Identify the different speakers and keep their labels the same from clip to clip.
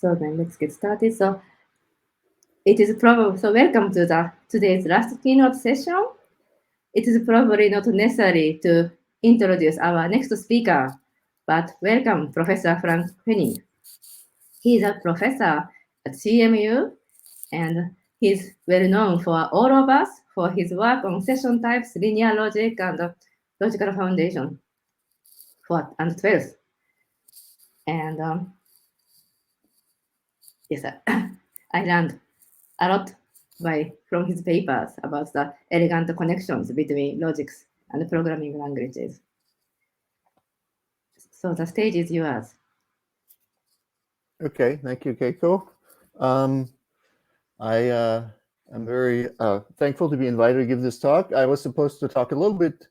Speaker 1: So then let's get started. So it is probably, so welcome to today's last keynote session. It is probably not necessary to introduce our next speaker, but welcome Professor Frank Pfenning. He's a professor at CMU, and he's well known for all of us for his work on session types, linear logic, and logical foundation and 12. And yes, I learned a lot from his papers about the elegant connections between logics and programming languages. So the stage is yours.
Speaker 2: Okay, thank you, Keiko. I'm very thankful to be invited to give this talk. I was supposed to talk a little bit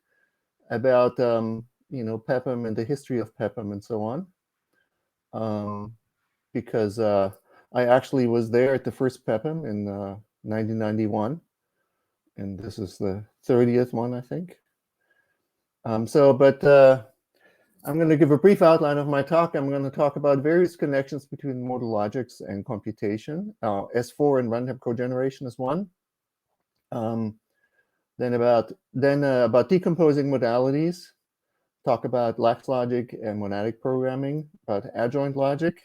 Speaker 2: about PEPM and the history of PEPM and so on, because I actually was there at the first PEPM in 1991, and this is the 30th one, I think. I'm going to give a brief outline of my talk. I'm going to talk about various connections between modal logics and computation. S4 and runtime cogeneration is one. Then about decomposing modalities. Talk about lax logic and monadic programming. About adjoint logic,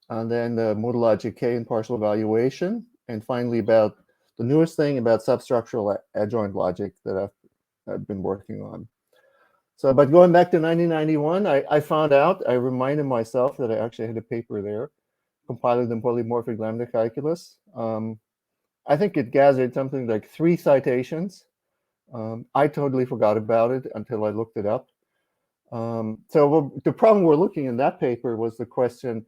Speaker 2: and then the modal logic K and partial evaluation, and finally about the newest thing about substructural adjoint logic that I've been working on. So, but going back to 1991, I found out, I reminded myself that I actually had a paper there, compiled in polymorphic lambda calculus. I think it gathered something like 3 citations. I totally forgot about it until I looked it up. So the problem we're looking in that paper was the question,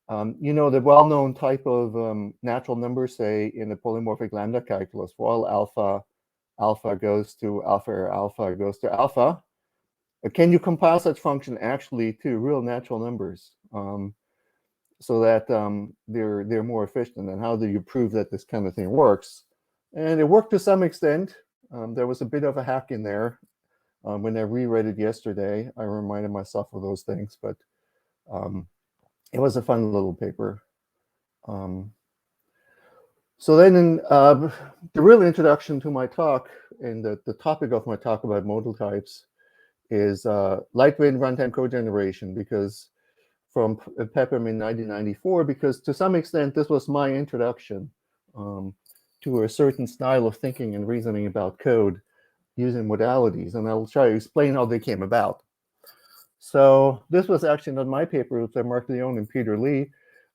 Speaker 2: the well-known type of natural number, say, in the polymorphic lambda calculus, for all alpha goes to alpha, or alpha goes to alpha. Can you compile such function actually to real natural numbers so that they're more efficient? And how do you prove that this kind of thing works? And it worked to some extent. There was a bit of a hack in there. When I reread it yesterday, I reminded myself of those things, but it was a fun little paper. So then the real introduction to my talk, and the topic of my talk about modal types, is lightweight runtime cogeneration, because from PEPM in 1994, because to some extent this was my introduction to a certain style of thinking and reasoning about code using modalities, and I'll try to explain how they came about. So this was actually not my paper, it was by Mark Leone and Peter Lee,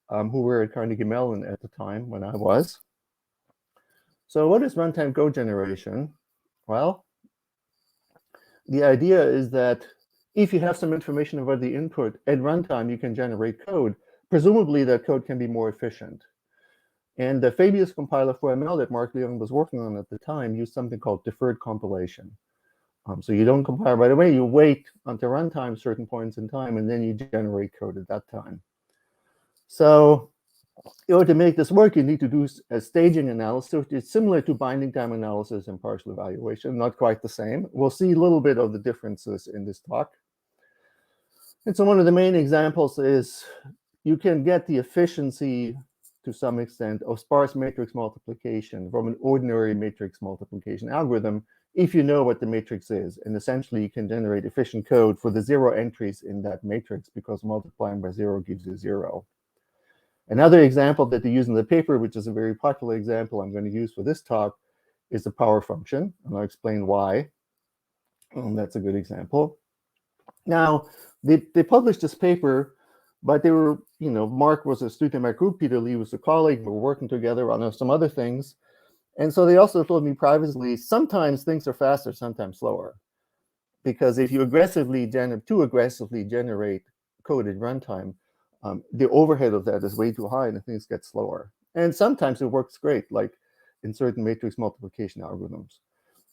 Speaker 2: who were at Carnegie Mellon at the time when I was. So what is runtime cogeneration? Well, the idea is that if you have some information about the input at runtime, you can generate code. Presumably, that code can be more efficient. And the Fabius compiler for ML that Mark Leone was working on at the time used something called deferred compilation. So you don't compile right away, you wait until runtime certain points in time, and then you generate code at that time. So in order to make this work, you need to do a staging analysis, which is similar to binding time analysis and partial evaluation, not quite the same. We'll see a little bit of the differences in this talk. And so one of the main examples is you can get the efficiency to some extent of sparse matrix multiplication from an ordinary matrix multiplication algorithm if you know what the matrix is. And essentially, you can generate efficient code for the 0 entries in that matrix, because multiplying by 0 gives you 0. Another example that they use in the paper, which is a very popular example I'm going to use for this talk, is the power function, and I'll explain why. That's a good example. Now, they published this paper, but they were, Mark was a student in my group, Peter Lee was a colleague, we were working together on some other things. And so they also told me privately, sometimes things are faster, sometimes slower. Because if you too aggressively generate code at runtime, the overhead of that is way too high and things get slower. And sometimes it works great, like in certain matrix multiplication algorithms.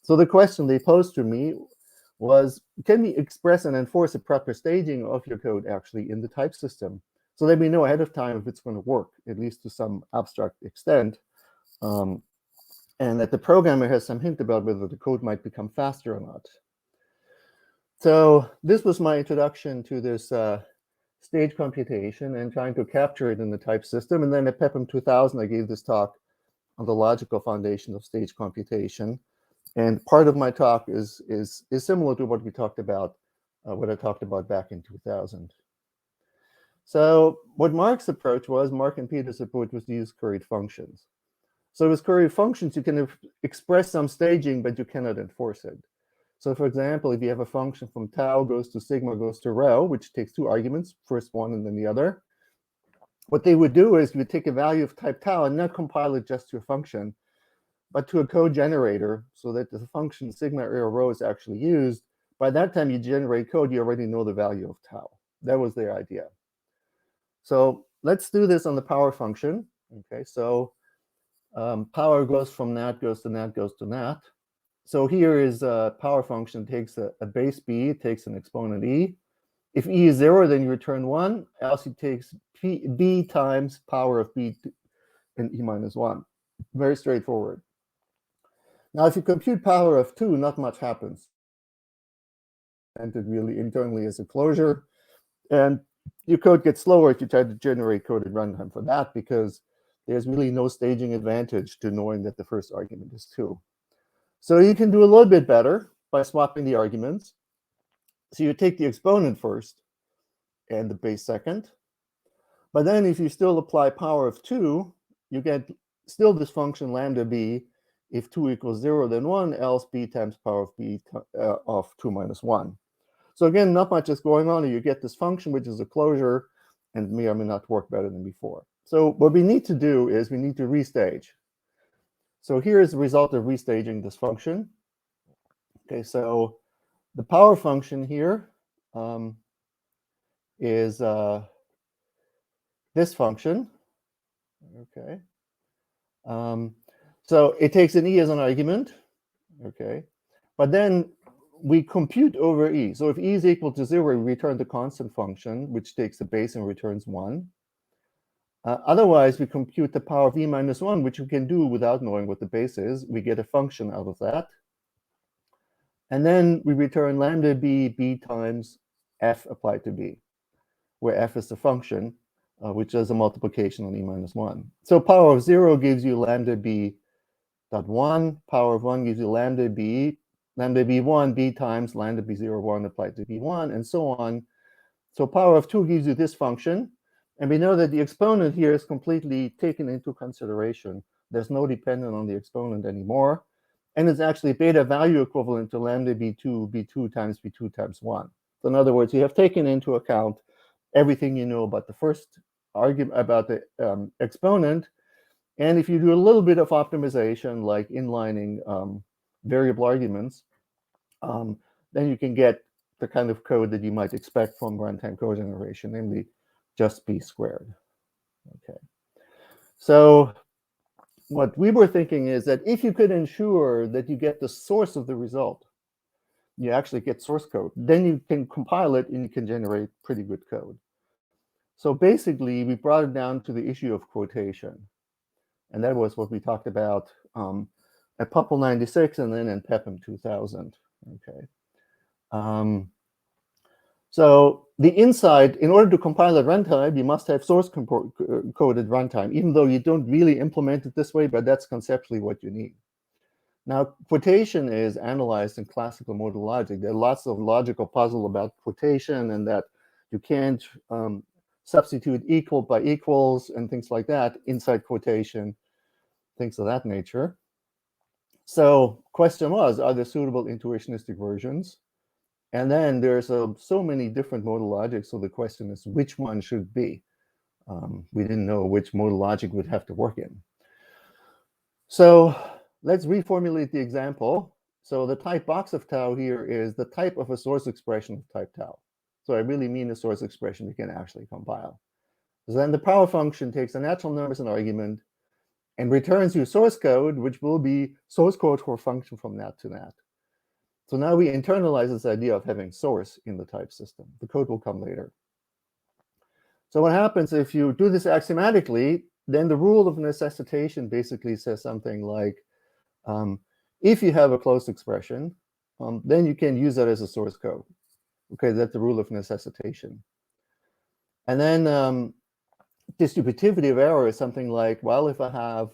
Speaker 2: So the question they posed to me was, can we express and enforce a proper staging of your code actually in the type system, so that we know ahead of time if it's going to work, at least to some abstract extent, and that the programmer has some hint about whether the code might become faster or not. So this was my introduction to this stage computation and trying to capture it in the type system. And then at PEPM'22, I gave this talk on the logical foundation of stage computation. And part of my talk is similar to what we talked about, what I talked about back in 2000. So what Mark's approach was, Mark and Peter's approach was to use curried functions. So with curried functions, you can express some staging, but you cannot enforce it. So for example, if you have a function from tau goes to sigma goes to rho, which takes two arguments, first one and then the other, what they would do is you would take a value of type tau and not compile it just to a function, but to a code generator, so that the function sigma or rho is actually used. By that time you generate code, you already know the value of tau. That was their idea. So let's do this on the power function. Okay, so power goes from nat, goes to nat, goes to nat. So here is a power function takes a base b, takes an exponent e. If e is 0, then you return 1, else it takes b times power of b and e minus 1. Very straightforward. Now, if you compute power of 2, not much happens. And it really internally as a closure. And your code gets slower if you try to generate code at runtime for that, because there's really no staging advantage to knowing that the first argument is 2. So you can do a little bit better by swapping the arguments. So you take the exponent first and the base second. But then if you still apply power of 2, you get still this function lambda b. If 2 equals 0, then 1, else b times power of b of 2 minus 1. So again, not much is going on. You get this function, which is a closure, and may or may not work better than before. So what we need to do is we need to restage. So here is the result of restaging this function. Okay, so the power function here is this function. Okay. So it takes an e as an argument. Okay. But then we compute over e. So if e is equal to 0, we return the constant function, which takes the base and returns 1. Otherwise, we compute the power of e minus 1, which we can do without knowing what the base is. We get a function out of that. And then we return lambda b times f applied to b, where f is the function, which does a multiplication on e minus 1. So power of 0 gives you lambda b dot 1. Power of 1 gives you lambda b1, b times lambda b0, 1 applied to b1, and so on. So power of 2 gives you this function. And we know that the exponent here is completely taken into consideration. There's no dependent on the exponent anymore. And it's actually beta value equivalent to lambda b2 times b2 times 1. So in other words, you have taken into account everything you know about the first argument, about the exponent. And if you do a little bit of optimization, like inlining variable arguments, then you can get the kind of code that you might expect from runtime cogeneration, namely just b squared. Okay. So what we were thinking is that if you could ensure that you get the source of the result, you actually get source code, then you can compile it and you can generate pretty good code. So basically, we brought it down to the issue of quotation. And that was what we talked about at PEPM'96 and then in PEPM'2000. Okay. So the inside, in order to compile at runtime, you must have source code at runtime, even though you don't really implement it this way, but that's conceptually what you need. Now, quotation is analyzed in classical modal logic. There are lots of logical puzzle about quotation and that you can't substitute equal by equals and things like that inside quotation, things of that nature. So question was, are there suitable intuitionistic versions? And then there's so many different modal logics. So the question is, which one should be? We didn't know which modal logic would have to work in. So let's reformulate the example. So the type box of tau here is the type of a source expression of type tau. So I really mean a source expression we can actually compile. So then the power function takes a natural number as an argument and returns you source code, which will be source code for a function from nat to nat. So now we internalize this idea of having source in the type system. The code will come later. So what happens if you do this axiomatically, then the rule of necessitation basically says something like, if you have a closed expression, then you can use that as a source code. Okay, that's the rule of necessitation. And then distributivity of error is something like, well, if I have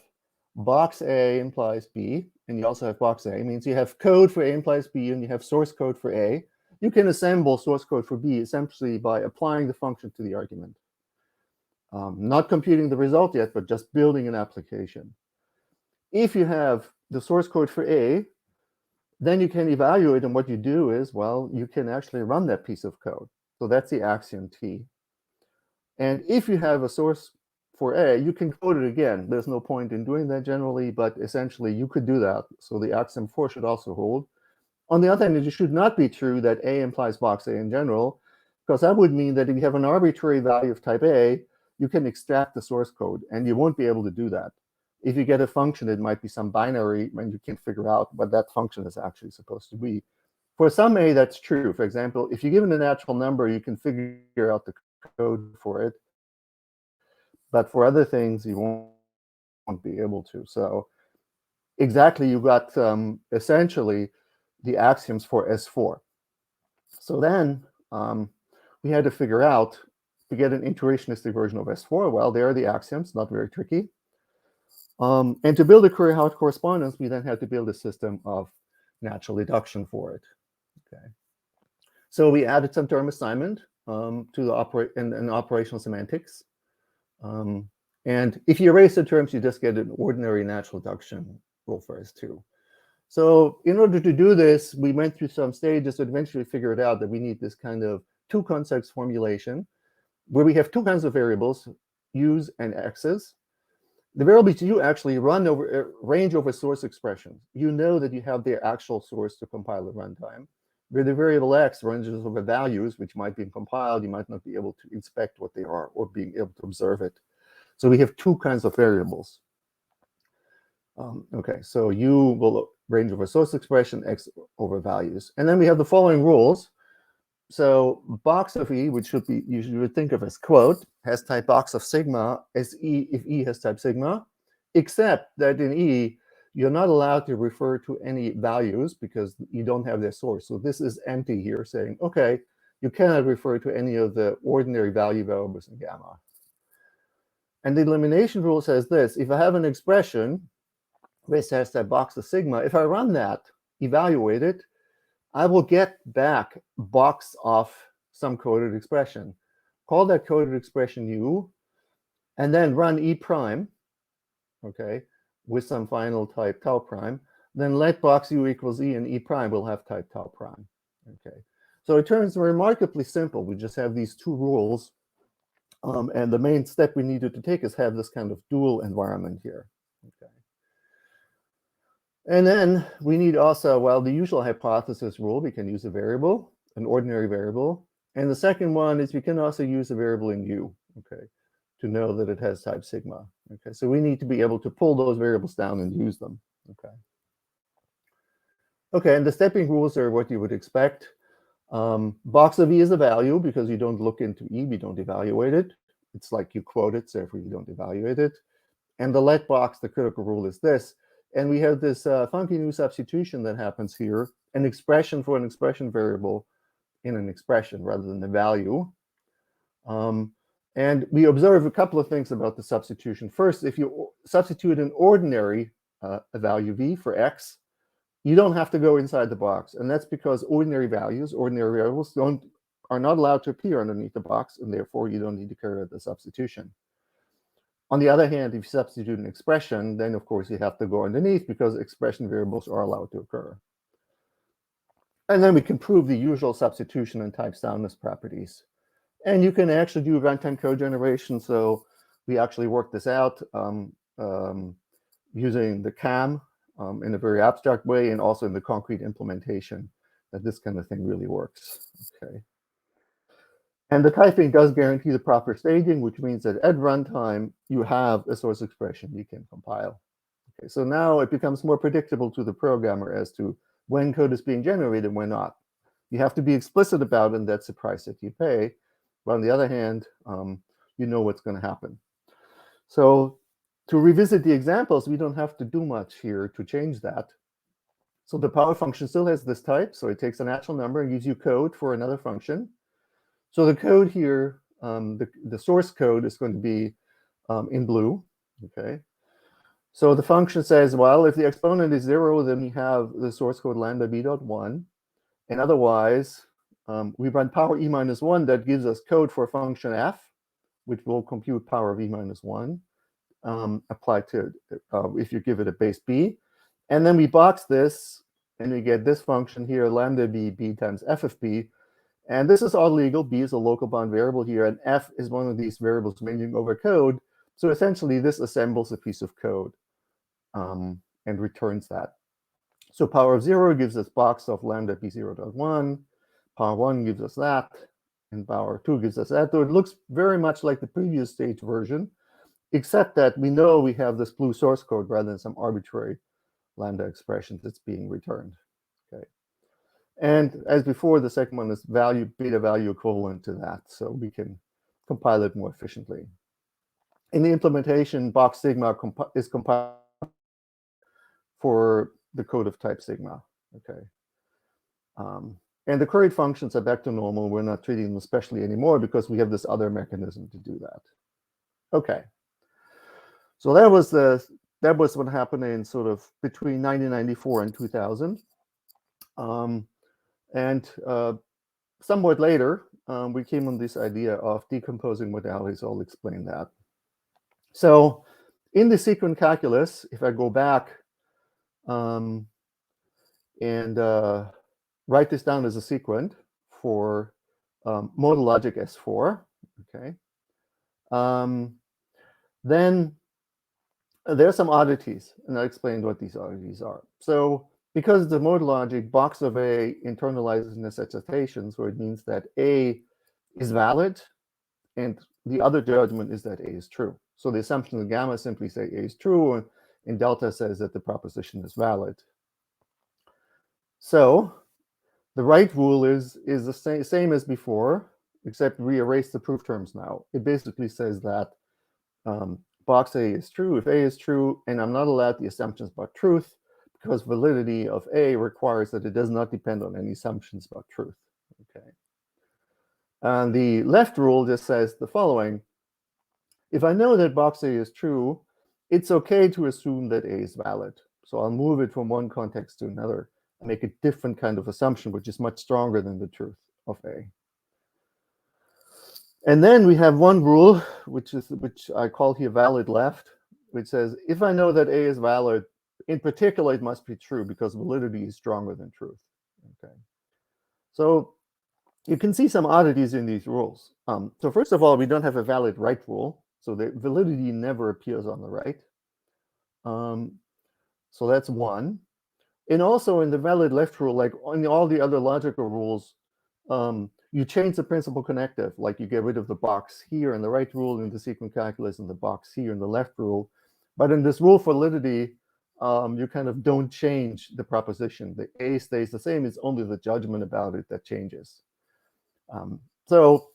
Speaker 2: box A implies B, and you also have box A, means you have code for A implies B, and you have source code for A. You can assemble source code for B essentially by applying the function to the argument. Not computing the result yet, but just building an application. If you have the source code for A, then you can evaluate, and what you do is, well, you can actually run that piece of code. So that's the axiom T. And if you have a source for A, you can code it again. There's no point in doing that generally, but essentially you could do that. So the axiom 4 should also hold. On the other hand, it should not be true that A implies box A in general, because that would mean that if you have an arbitrary value of type A, you can extract the source code, and you won't be able to do that. If you get a function, it might be some binary, and you can't figure out what that function is actually supposed to be. For some A, that's true. For example, if you're given a natural number, you can figure out the code for it. But for other things, you won't be able to. So exactly, you got essentially the axioms for S4. So then we had to figure out, to get an intuitionistic version of S4, well, there are the axioms, not very tricky. And to build a query-out correspondence, we then had to build a system of natural deduction for it. Okay. So we added some term assignment to the and operational semantics. And if you erase the terms, you just get an ordinary natural deduction rule for S2. So in order to do this, we went through some stages to eventually figure it out that we need this kind of two context formulation where we have two kinds of variables, u's and x's. The variables u actually run over range over source expressions. You know that you have their actual source to compile at runtime. Where the variable x ranges over values, which might be compiled, you might not be able to inspect what they are or being able to observe it. So we have two kinds of variables. Okay, so u will range over source expression, x over values. And then we have the following rules. So box of E, which should be, you would think of as quote, has type box of sigma as E if E has type sigma, except that in E, you're not allowed to refer to any values because you don't have their source. So this is empty here, saying, okay, you cannot refer to any of the ordinary value variables in gamma. And the elimination rule says this: if I have an expression which has that box of sigma, if I run that, evaluate it, I will get back box of some coded expression. Call that coded expression u, and then run e prime, okay, with some final type tau prime. Then let box u equals e, and e prime will have type tau prime. Okay, so it turns remarkably simple. We just have these two rules, and the main step we needed to take is have this kind of dual environment here. Okay. And then we need also, well, the usual hypothesis rule, we can use a variable, an ordinary variable. And the second one is we can also use a variable in U, okay, to know that it has type sigma. Okay, so we need to be able to pull those variables down and use them. Okay. Okay, and the stepping rules are what you would expect. Box of E is a value because you don't look into E, we don't evaluate it. It's like you quote it, so therefore you don't evaluate it. And the let box, the critical rule is this. And we have this funky new substitution that happens here, an expression for an expression variable in an expression rather than the value. And we observe a couple of things about the substitution. First, if you substitute an ordinary a value v for x, you don't have to go inside the box. And that's because ordinary values, ordinary variables, are not allowed to appear underneath the box, and therefore you don't need to carry out the substitution. On the other hand, if you substitute an expression, then of course you have to go underneath because expression variables are allowed to occur. And then we can prove the usual substitution and type soundness properties. And you can actually do runtime cogeneration. So we actually worked this out using the CAM in a very abstract way, and also in the concrete implementation, that this kind of thing really works. Okay. And the typing does guarantee the proper staging, which means that at runtime, you have a source expression you can compile. Okay, so now it becomes more predictable to the programmer as to when code is being generated and when not. You have to be explicit about it, and that's the price that you pay. But on the other hand, you know what's going to happen. So to revisit the examples, we don't have to do much here to change that. So the power function still has this type. So it takes a natural number and gives you code for another function. So the code here the source code is going to be in blue. Okay. So the function says, well, if the exponent is 0, then we have the source code lambda b.1. And otherwise, we run power e minus 1. That gives us code for function f, which will compute power of e minus 1, applied to if you give it a base b. And then we box this, and we get this function here, lambda b times f of b. And this is all legal. B is a local bound variable here, and f is one of these variables ranging over code. So essentially, this assembles a piece of code and returns that. So power of 0 gives us box of lambda b0.1. Power 1 gives us that. And power 2 gives us that. So it looks very much like the previous stage version, except that we know we have this blue source code rather than some arbitrary lambda expression that's being returned. Okay. And as before, the second one is beta value equivalent to that, so we can compile it more efficiently. In the implementation, box sigma is compiled for the code of type sigma. Okay. And the queried functions are back to normal. We're not treating them specially anymore because we have this other mechanism to do that. Okay. So that was what happened in sort of between 1994 and 2000. And somewhat later, we came on this idea of decomposing modalities. I'll explain that. So in the sequent calculus, if I go back and write this down as a sequent for modal logic S4, okay, then there are some oddities, and I'll explain what these oddities are. So because the modal logic, box of A internalizes necessitations, where it means that A is valid, and the other judgment is that A is true. So the assumption of gamma simply say A is true, and delta says that the proposition is valid. So the right rule is the same as before, except we erase the proof terms now. It basically says that box A is true if A is true, and I'm not allowed the assumptions about truth, because validity of A requires that it does not depend on any assumptions about truth. Okay. And the left rule just says the following. If I know that box A is true, it's okay to assume that A is valid. So I'll move it from one context to another and make a different kind of assumption, which is much stronger than the truth of A. And then we have one rule, which I call here valid left, which says if I know that A is valid, in particular, it must be true because validity is stronger than truth. Okay. So you can see some oddities in these rules. So first of all, we don't have a valid right rule. So the validity never appears on the right. So that's one. And also in the valid left rule, like in all the other logical rules, you change the principal connective, like you get rid of the box here in the right rule in the sequent calculus and the box here in the left rule. But in this rule for validity, you kind of don't change the proposition. The A stays the same. It's only the judgment about it that changes. So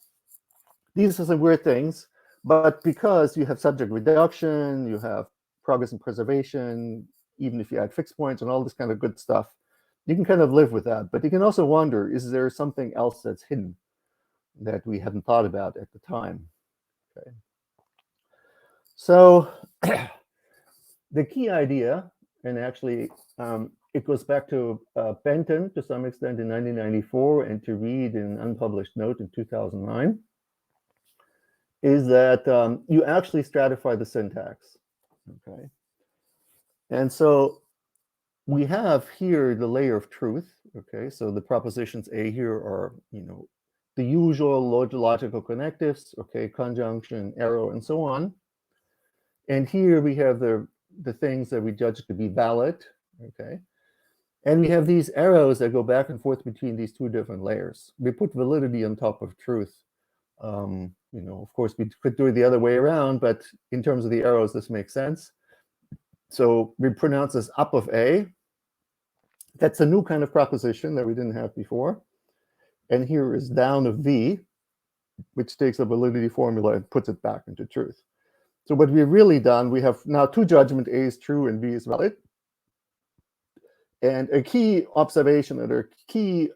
Speaker 2: these are some weird things. But because you have subject reduction, you have progress and preservation, even if you add fixed points and all this kind of good stuff, you can kind of live with that. But you can also wonder, is there something else that's hidden that we hadn't thought about at the time? Okay. So the key idea, and actually it goes back to Benton to some extent in 1994 and to Reed in an unpublished note in 2009, is that you actually stratify the syntax. Okay. And so we have here the layer of truth. Okay, so the propositions A here are, the usual logical connectives. Okay, conjunction, arrow, and so on. And here we have the things that we judge to be valid. Okay, and we have these arrows that go back and forth between these two different layers. We put validity on top of truth. Of course, we could do it the other way around, but in terms of the arrows, this makes sense. So we pronounce this up of A. That's a new kind of proposition that we didn't have before. And here is down of V, which takes a validity formula and puts it back into truth. So what we've really done, we have now two judgment, A is true and B is valid. And a key observation or a key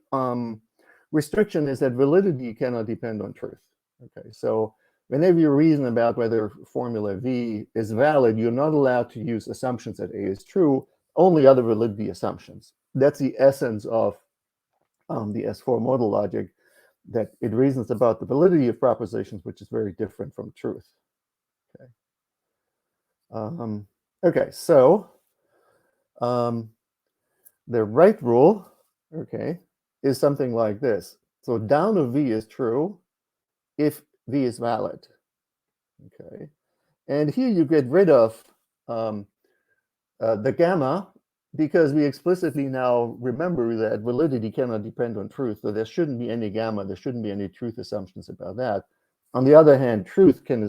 Speaker 2: restriction is that validity cannot depend on truth. Okay, so whenever you reason about whether formula V is valid, you're not allowed to use assumptions that A is true, only other validity assumptions. That's the essence of the S4 modal logic, that it reasons about the validity of propositions, which is very different from truth. Okay. Okay, so the right rule, okay, is something like this. So down of V is true if V is valid. Okay, and here you get rid of the gamma, because we explicitly now remember that validity cannot depend on truth, so there shouldn't be any gamma, there shouldn't be any truth assumptions about that. On the other hand, truth can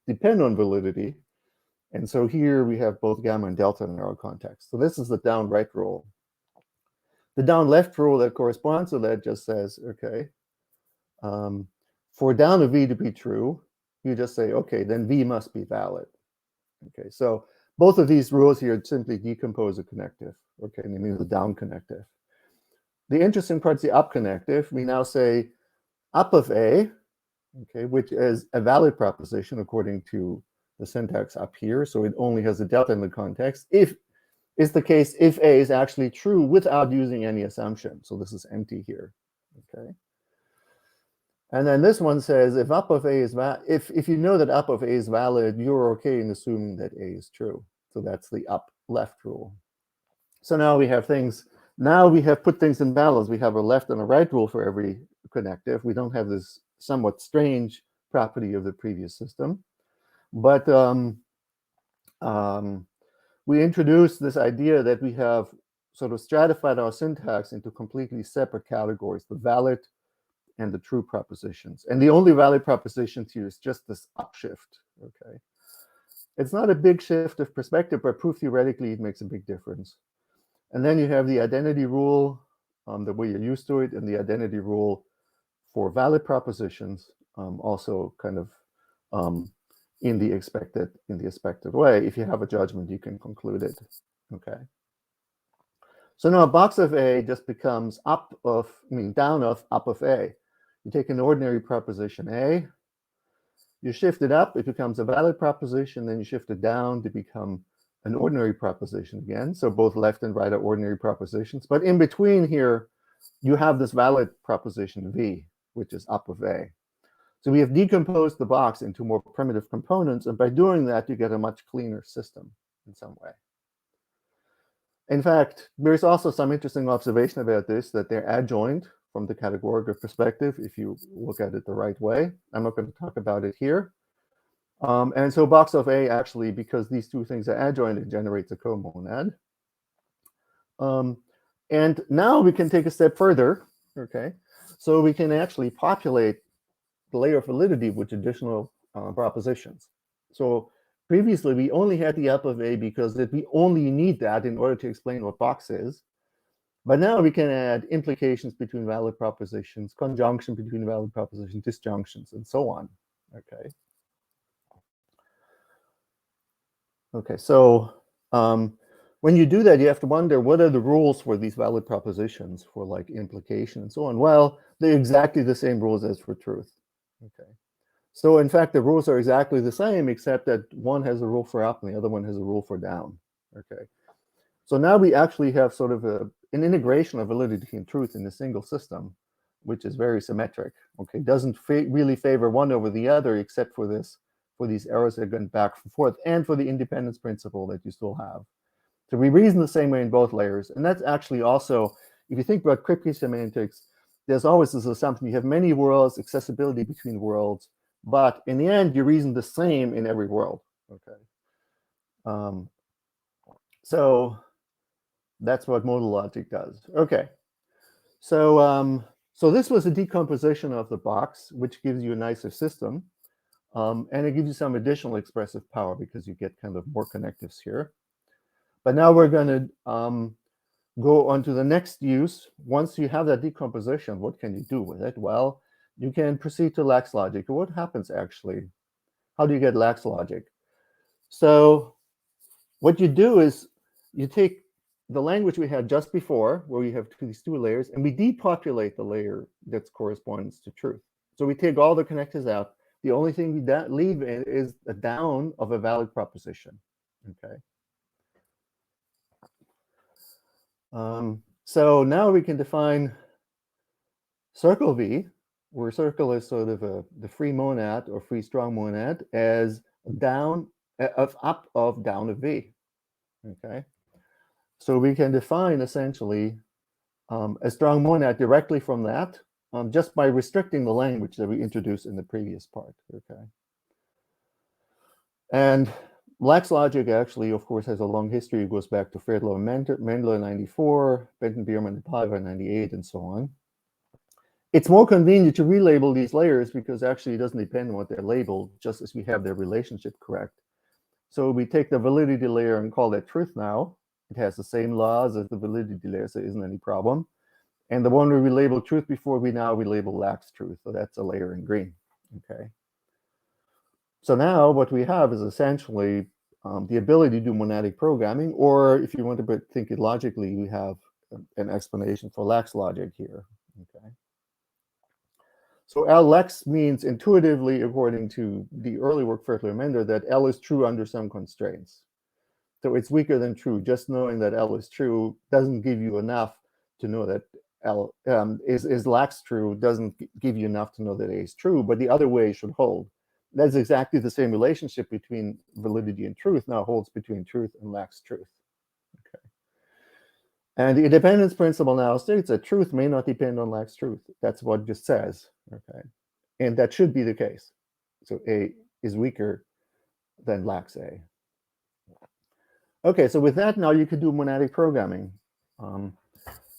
Speaker 2: depend on validity, and so here we have both gamma and delta in our context. So this is the down right rule. The down left rule that corresponds to that just says, okay, for down of V to be true, you just say, okay, then V must be valid. Okay, so both of these rules here simply decompose a connective. Okay, and it means the down connective. The interesting part is the up connective. We now say up of A, okay, which is a valid proposition according to the syntax up here. So it only has a delta in the context. If is the case if A is actually true without using any assumption. So this is empty here. Okay. And then this one says if up of A is if you know that up of A is valid, you're okay in assuming that A is true. So that's the up left rule. So now we have things. Now we have put things in balance. We have a left and a right rule for every connective. We don't have this somewhat strange property of the previous system, but we introduced this idea that we have sort of stratified our syntax into completely separate categories: the valid and the true propositions. And the only valid proposition here is just this upshift. Okay, it's not a big shift of perspective, but proof theoretically it makes a big difference. And then you have the identity rule, the way you're used to it, and the identity rule for valid propositions, also kind of in the expected way. If you have a judgment, you can conclude it. Okay. So now a box of A just becomes down of up of A. You take an ordinary proposition A, you shift it up, it becomes a valid proposition, then you shift it down to become an ordinary proposition again. So both left and right are ordinary propositions. But in between here, you have this valid proposition V, which is up of A. So we have decomposed the box into more primitive components, and by doing that, you get a much cleaner system in some way. In fact, there's also some interesting observation about this, that they're adjoint from the categorical perspective, if you look at it the right way. I'm not going to talk about it here. And so box of A actually, because these two things are adjoint, it generates a comonad. And now we can take a step further, okay? So we can actually populate the layer of validity with additional propositions. So previously, we only had the up of A because we only need that in order to explain what box is. But now we can add implications between valid propositions, conjunction between valid propositions, disjunctions, and so on. Okay. Okay, so when you do that, you have to wonder, what are the rules for these valid propositions for like implication and so on? Well, they're exactly the same rules as for truth. Okay. So in fact, the rules are exactly the same, except that one has a rule for up and the other one has a rule for down. Okay. So now we actually have sort of an integration of validity and truth in a single system, which is very symmetric. Okay, doesn't really favor one over the other, except for these errors that are going back and forth, and for the independence principle that you still have. So we reason the same way in both layers, and that's actually also, if you think about cryptic semantics, there's always this assumption you have many worlds, accessibility between worlds, but in the end, you reason the same in every world. Okay. So that's what modal logic does. Okay. So so this was a decomposition of the box, which gives you a nicer system. And it gives you some additional expressive power because you get kind of more connectives here. But now we're going to go on to the next use. Once you have that decomposition, what can you do with it? Well, you can proceed to lax logic. What happens actually? How do you get lax logic? So what you do is you take the language we had just before, where we have these two layers, and we depopulate the layer that corresponds to truth. So we take all the connectors out. The only thing we leave in is a down of a valid proposition. Okay. So now we can define circle V, where circle is sort of the free monad or free strong monad, as down of up of down of V. Okay. So we can define essentially a strong monad directly from that, just by restricting the language that we introduced in the previous part. Okay. And Lax logic actually, of course, has a long history. It goes back to Friedler and Mendler in 94, Benton, Biermann, and Piver in 98, and so on. It's more convenient to relabel these layers because actually it doesn't depend on what they're labeled, just as we have their relationship correct. So we take the validity layer and call that truth now. It has the same laws as the validity layer, so there isn't any problem. And the one we relabeled truth before, we now relabel lax truth. So that's a layer in green. Okay. So now what we have is essentially the ability to do monadic programming, or if you want to think it logically, we have an explanation for lax logic here. Okay. So L-lex means intuitively, according to the early work Friedler and Mendler, that L is true under some constraints. So it's weaker than true. Just knowing that L is true doesn't give you enough to know that L is lax true, doesn't give you enough to know that A is true, but the other way should hold. That's exactly the same relationship between validity and truth now holds between truth and lax truth. Okay. And the independence principle now states that truth may not depend on lax truth. That's what it just says. Okay. And that should be the case. So A is weaker than lax A. Okay, so with that, now you can do monadic programming.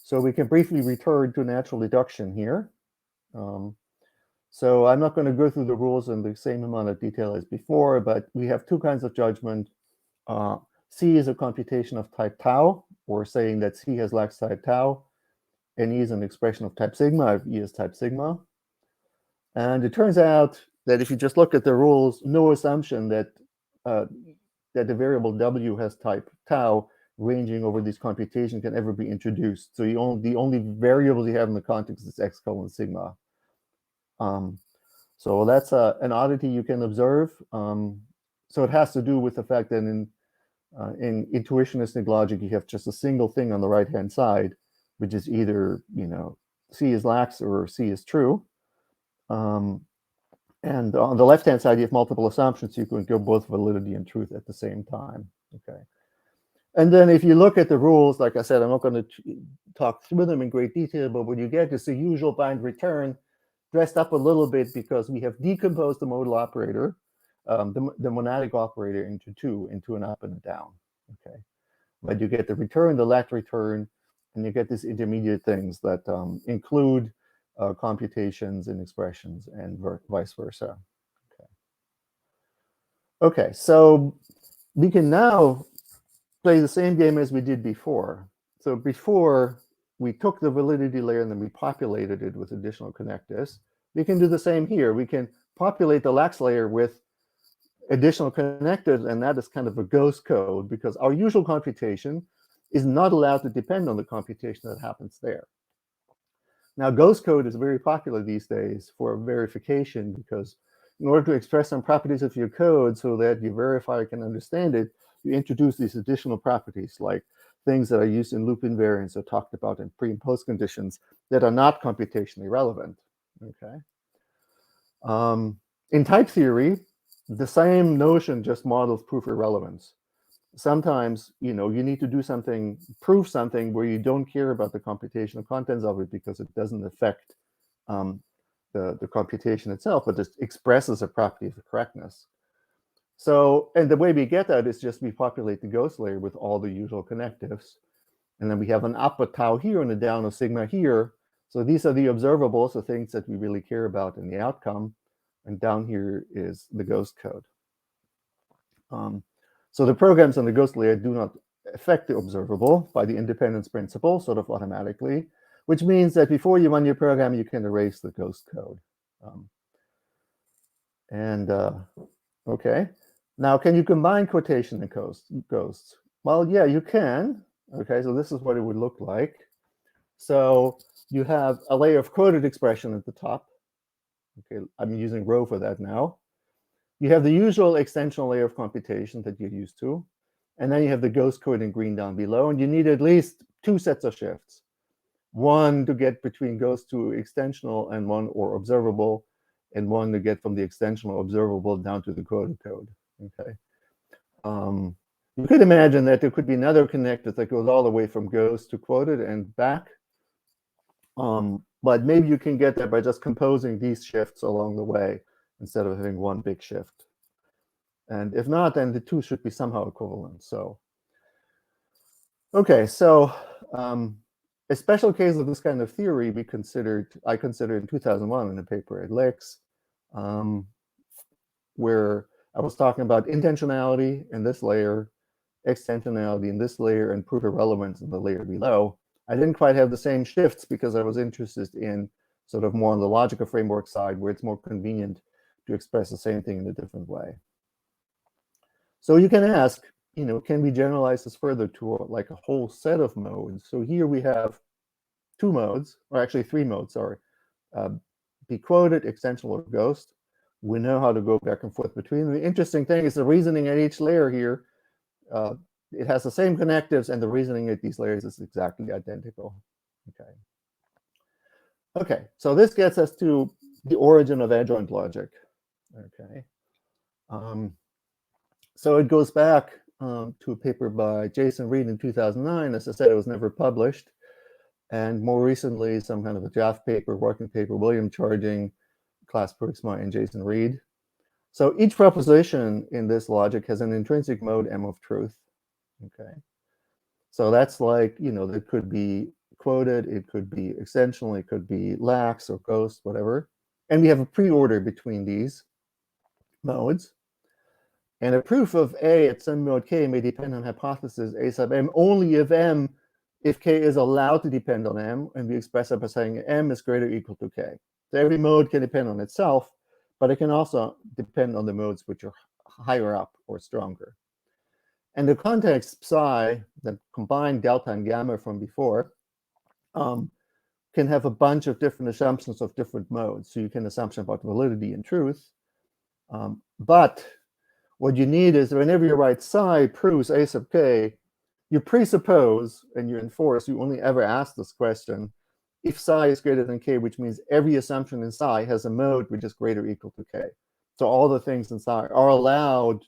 Speaker 2: So we can briefly return to natural deduction here. So I'm not going to go through the rules in the same amount of detail as before, but we have two kinds of judgment. C is a computation of type tau, or saying that C has lax type tau, and E is an expression of type sigma, if E is type sigma. And it turns out that if you just look at the rules, no assumption that that the variable W has type tau ranging over this computation can ever be introduced. So the only variables you have in the context is x colon sigma. So that's an oddity you can observe. So it has to do with the fact that in intuitionistic logic, you have just a single thing on the right-hand side, which is either, C is lax or C is true. And on the left-hand side, you have multiple assumptions. You can go both validity and truth at the same time. Okay. And then if you look at the rules, like I said, I'm not going to talk through them in great detail, but what you get is the usual bind return dressed up a little bit because we have decomposed the modal operator, the monadic operator into an up and a down. Okay. But you get the return, the let return, and you get these intermediate things that include computations and expressions and vice versa. Okay, so we can now play the same game as we did before. So before, we took the validity layer and then we populated it with additional connectors. We can do the same here. We can populate the lax layer with additional connectors, and that is kind of a ghost code because our usual computation is not allowed to depend on the computation that happens there. Now, ghost code is very popular these days for verification because in order to express some properties of your code so that your verifier can understand it, you introduce these additional properties like things that are used in loop invariants or talked about in pre and post conditions that are not computationally relevant. Okay. In type theory, the same notion just models proof irrelevance. Sometimes, you need to do something, prove something where you don't care about the computational contents of it because it doesn't affect the computation itself, but just expresses a property of correctness. So, and the way we get that is just we populate the ghost layer with all the usual connectives. And then we have an up of tau here and a down of sigma here. So these are the observables, the things that we really care about in the outcome. And down here is the ghost code. So the programs on the ghost layer do not affect the observable by the independence principle, sort of automatically, which means that before you run your program, you can erase the ghost code. Okay. Now, can you combine quotation and ghosts? Well, yeah, you can. Okay, so this is what it would look like. So you have a layer of quoted expression at the top. Okay, I'm using rho for that now. You have the usual extensional layer of computation that you're used to. And then you have the ghost code in green down below. And you need at least 2 sets of shifts. One to get between ghost to extensional and one or observable, and one to get from the extensional observable down to the quoted code. Okay. You could imagine that there could be another connector that goes all the way from ghost to quoted and back. But maybe you can get there by just composing these shifts along the way instead of having one big shift. And if not, then the two should be somehow equivalent. So, okay, so a special case of this kind of theory I considered in 2001 in a paper at Lex, where I was talking about intentionality in this layer, extensionality in this layer, and proof of relevance in the layer below. I didn't quite have the same shifts because I was interested in sort of more on the logical framework side, where it's more convenient to express the same thing in a different way. So you can ask, can we generalize this further to like a whole set of modes? So here we have 2 modes, or actually 3 modes, sorry. Be quoted, extensional, or ghost. We know how to go back and forth between them. The interesting thing is the reasoning at each layer here, it has the same connectives, and the reasoning at these layers is exactly identical. Okay, so this gets us to the origin of adjoint logic. Okay. So it goes back to a paper by Jason Reed in 2009. As I said, it was never published. And more recently, some kind of a draft paper, working paper, William Charging, Klaas Bergsma, and Jason Reed. So each proposition in this logic has an intrinsic mode M of truth. Okay. So that's like, it could be quoted, it could be extensional, it could be lax or ghost, whatever. And we have a pre-order between these modes. And a proof of A at some mode K may depend on hypothesis A sub M only if K is allowed to depend on M, and we express it by saying M is greater or equal to K. So every mode can depend on itself, but it can also depend on the modes which are higher up or stronger. And the context psi, that combined delta and gamma from before, can have a bunch of different assumptions of different modes. So you can assumption about validity and truth. But what you need is whenever you write psi proves A sub K, you presuppose and you enforce, you only ever ask this question, if psi is greater than K, which means every assumption in psi has a mode which is greater or equal to K. So all the things in psi are allowed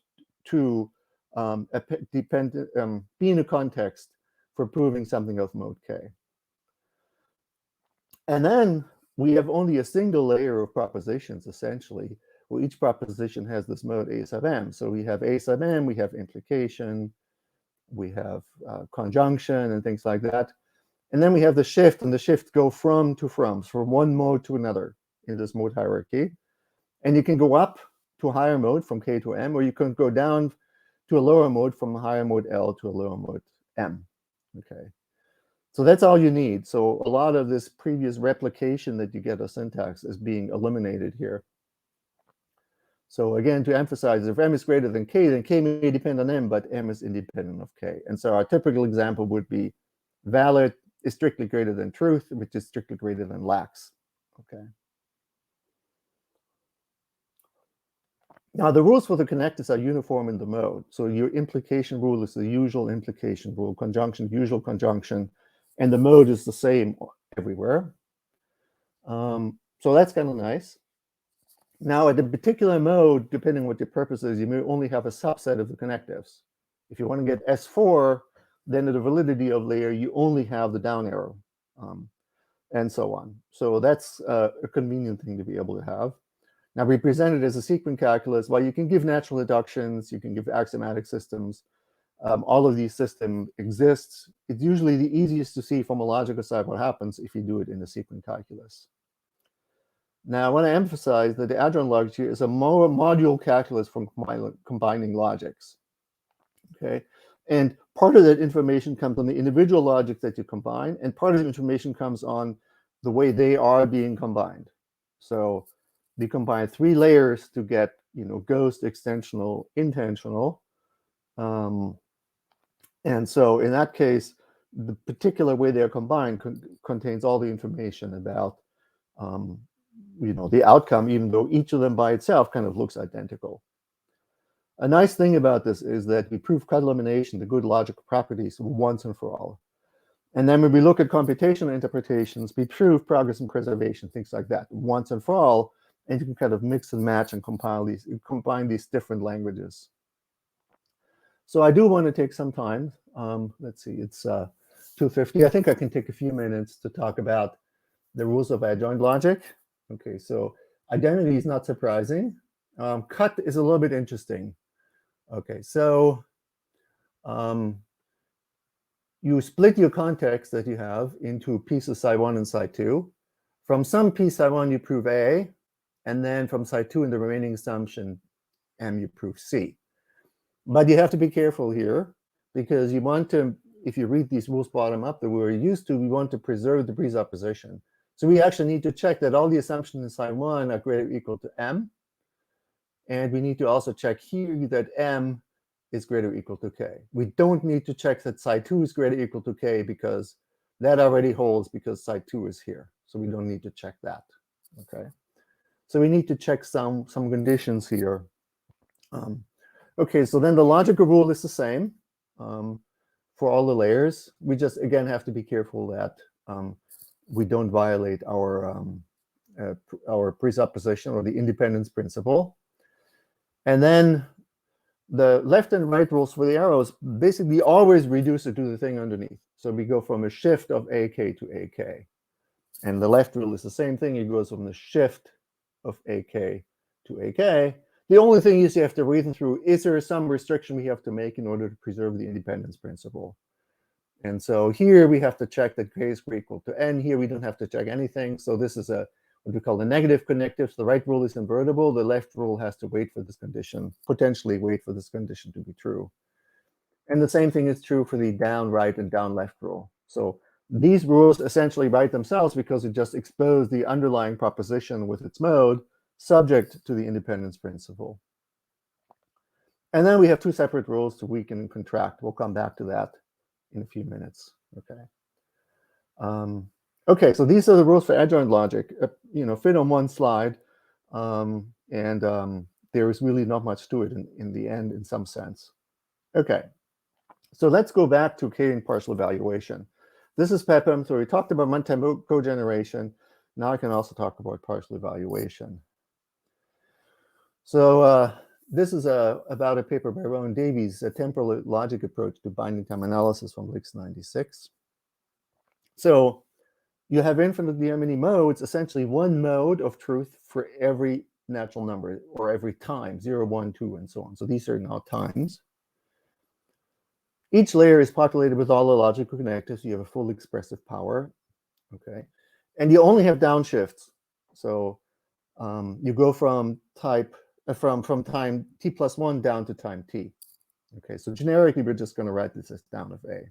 Speaker 2: to be in a context for proving something of mode K. And then we have only a single layer of propositions, essentially, where each proposition has this mode A sub M. So we have A sub M, we have implication, we have conjunction and things like that. And then we have the shift, and the shift go from one mode to another in this mode hierarchy. And you can go up to a higher mode from K to M, or you can go down to a lower mode from a higher mode L to a lower mode M. Okay. So that's all you need. So a lot of this previous replication that you get of syntax is being eliminated here. So again, to emphasize, if M is greater than K, then K may depend on M, but M is independent of K. And so our typical example would be valid is strictly greater than truth, which is strictly greater than lax. Okay. Now, the rules for the connectors are uniform in the mode. So your implication rule is the usual implication rule, conjunction, usual conjunction, and the mode is the same everywhere. So that's kind of nice. Now, at a particular mode, depending on what your purpose is, you may only have a subset of the connectives. If you want to get S4, then at the validity of layer, you only have the down arrow, and so on. So that's a convenient thing to be able to have. Now, we present it as a sequence calculus. Well, you can give natural deductions, you can give axiomatic systems. All of these systems exist. It's usually the easiest to see from a logical side what happens if you do it in a sequence calculus. Now, I want to emphasize that the adjoint logic here is a module calculus for combining logics. Okay, and part of that information comes on the individual logics that you combine, and part of the information comes on the way they are being combined. So we combine 3 layers to get, ghost, extensional, intentional. And so in that case, the particular way they're combined contains all the information about the outcome, even though each of them by itself kind of looks identical. A nice thing about this is that we prove cut elimination, the good logical properties, once and for all. And then when we look at computational interpretations, we prove progress and preservation, things like that, once and for all. And you can kind of mix and match and combine these different languages. So I do want to take some time. Let's see, it's 2:50. I think I can take a few minutes to talk about the rules of adjoint logic. Okay, so identity is not surprising. Cut is a little bit interesting. Okay, so you split your context that you have into pieces psi1 and psi2. From some piece psi1, you prove A, and then from psi2 in the remaining assumption, M, you prove C. But you have to be careful here, because you want to, if you read these rules bottom up that we're used to, we want to preserve the presupposition. So we actually need to check that all the assumptions in psi1 are greater or equal to M. And we need to also check here that M is greater or equal to K. We don't need to check that psi2 is greater or equal to K, because that already holds, because psi2 is here. So we don't need to check that. Okay. So we need to check some conditions here. Okay, so then the logical rule is the same for all the layers. We just, again, have to be careful that we don't violate our presupposition or the independence principle. And then the left and right rules for the arrows basically always reduce it to the thing underneath. So we go from a shift of AK to AK. And the left rule is the same thing. It goes from the shift of AK to AK. The only thing is you have to reason through, is there some restriction we have to make in order to preserve the independence principle? And so here we have to check that K is equal to N. Here we don't have to check anything. So this is what we call a negative connective. So the right rule is invertible. The left rule has to wait for this condition, potentially wait for this condition to be true. And the same thing is true for the down right and down left rule. So these rules essentially write themselves because it just expose the underlying proposition with its mode subject to the independence principle. And then we have two separate rules to weaken and contract. We'll come back to that in a few minutes. Okay. Okay, so these are the rules for adjoint logic, fit on one slide. There is really not much to it in the end, in some sense. Okay, so let's go back to K-ing partial evaluation. This is PEPM, so we talked about runtime cogeneration. Now I can also talk about partial evaluation. So this is about a paper by Rowan Davies, a temporal logic approach to binding time analysis from Lix 96. So you have infinitely many modes, essentially one mode of truth for every natural number, or every time, 0, 1, 2, and so on. So these are now times. Each layer is populated with all the logical connectives. You have a full expressive power. Okay, and you only have downshifts. So you go from from time t+1 down to time t. Okay, so generically, we're just going to write this as down of A.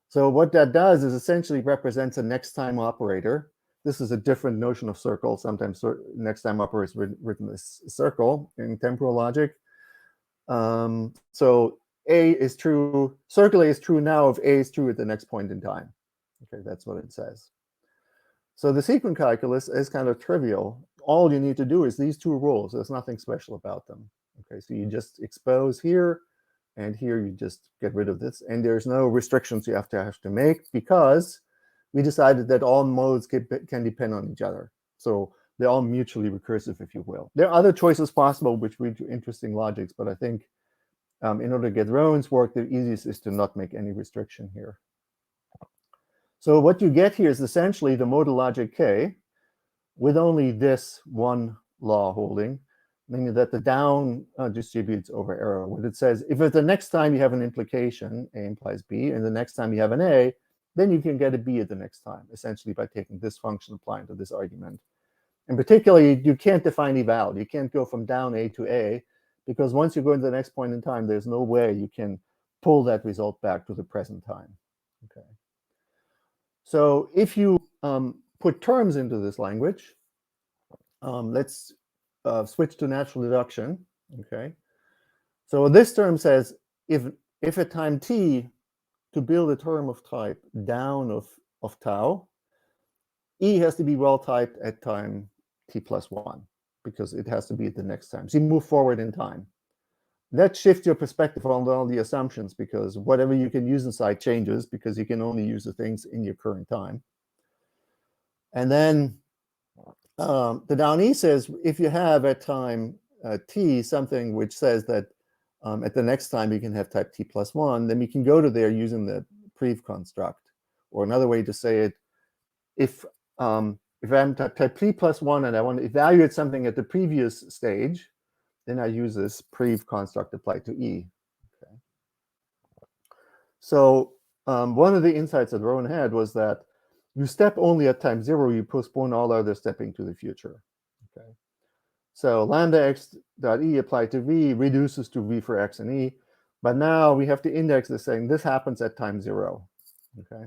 Speaker 2: So what that does is essentially represents a next time operator. This is a different notion of circle. Sometimes next time operator is written as circle in temporal logic. So A is true, circle A is true now if A is true at the next point in time. Okay, that's what it says. So the sequence calculus is kind of trivial. All you need to do is these two rules. There's nothing special about them. Okay, so you just expose here, and here you just get rid of this. And there's no restrictions you have to make, because we decided that all modes can depend on each other. So they're all mutually recursive, if you will. There are other choices possible which lead to interesting logics, but I think in order to get Rowan's work, the easiest is to not make any restriction here. So what you get here is essentially the modal logic K with only this one law holding, meaning that the down distributes over arrow. What it says, if at the next time you have an implication, A implies B, and the next time you have an A, then you can get a B at the next time, essentially by taking this function applying to this argument. And particularly, you can't define eval. You can't go from down A to A, because once you go into the next point in time, there's no way you can pull that result back to the present time. Okay. So if you put terms into this language, let's switch to natural deduction. Okay. So this term says if at time t, to build a term of type down of tau, E has to be well typed at time t+1 because it has to be at the next time. So you move forward in time. That shifts your perspective on all the assumptions because whatever you can use inside changes because you can only use the things in your current time. And then the down E says if you have at time t something which says that at the next time you can have type t+1, then we can go to there using the prev construct. Or another way to say it, if I'm type t+1 and I want to evaluate something at the previous stage, then I use this prev construct applied to E. Okay. So one of the insights that Rowan had was that you step only at time 0, you postpone all other stepping to the future. Okay. So lambda x dot e applied to v reduces to v for x and e, but now we have to index this saying this happens at time 0. Okay.